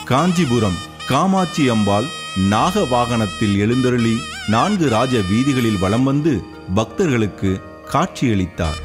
காஞ்சிபுரம் காமாட்சி அம்பாள் நாக வாகனத்தில் எழுந்தருளி 4 ராஜ வீதிகளில் வலம் வந்து பக்தர்களுக்கு காட்சியளித்தார்.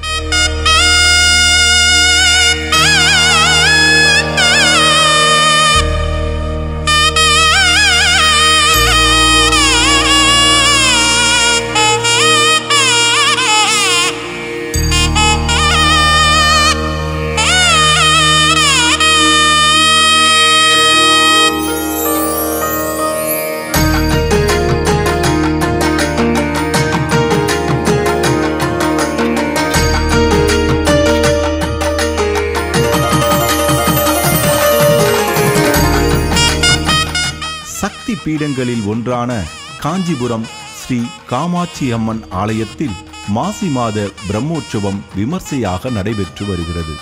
சக்தி பீடங்களில் ஒன்றான காஞ்சிபுரம் ஸ்ரீ காமாட்சி அம்மன் ஆலயத்தில் மாசி மாத பிரம்மோற்சவம் விமர்சையாக நடைபெற்று வருகிறது.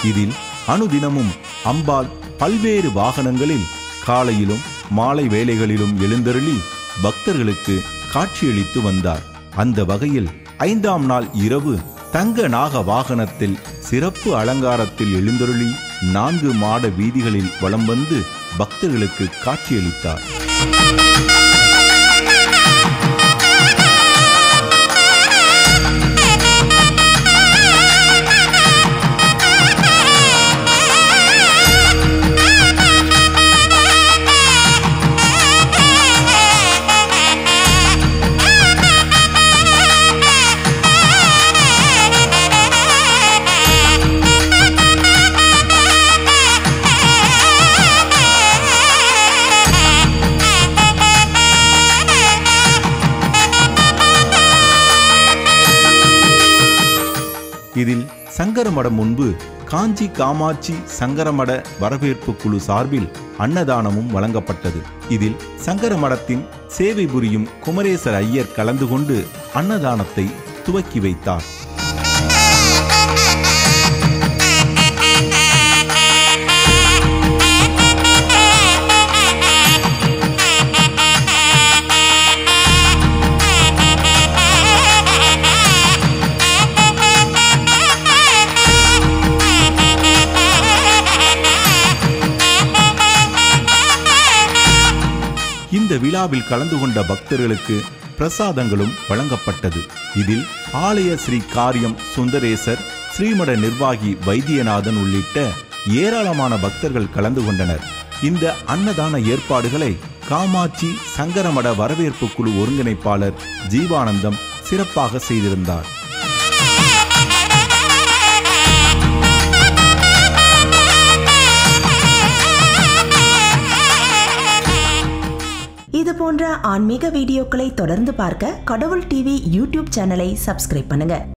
இதில் அனுதினமும் அம்பாள் பல்வேறு வாகனங்களில் காலையிலும் மாலை வேளைகளிலும் எழுந்தருளி பக்தர்களுக்கு காட்சியளித்து வந்தார். அந்த வகையில் 5ஆம் நாள் இரவு தங்க நாக வாகனத்தில் சிறப்பு அலங்காரத்தில் எழுந்தருளி 4 மாட வீதிகளில் வலம் வந்து பக்தர்களுக்கு காட்சியளித்தார். இதில் சங்கரமடம் முன்பு காஞ்சி காமாட்சி சங்கரமட வரவேற்பு குழு சார்பில் அன்னதானமும் வழங்கப்பட்டது. இதில் சங்கரமடத்தின் சேவை புரியும் குமரேசர் ஐயர் கலந்து கொண்டு அன்னதானத்தை துவக்கி வைத்தார். இந்த விழாவில் கலந்து கொண்ட பக்தர்களுக்கு பிரசாதங்களும் வழங்கப்பட்டது. இதில் ஆலய ஸ்ரீ காரியம் சுந்தரேசர், ஸ்ரீமட நிர்வாகி வைத்தியநாதன் உள்ளிட்ட ஏராளமான பக்தர்கள் கலந்து கொண்டனர். இந்த அன்னதான ஏற்பாடுகளை காமாட்சி சங்கரமட வரவேற்பு குழு ஒருங்கிணைப்பாளர் ஜீவானந்தம் சிறப்பாக செய்திருந்தார். இது போன்ற ஆன்மீக வீடியோக்களை தொடர்ந்து பார்க்க கடவுள் டிவி யூடியூப் சேனலை சப்ஸ்கிரைப் பண்ணுங்க.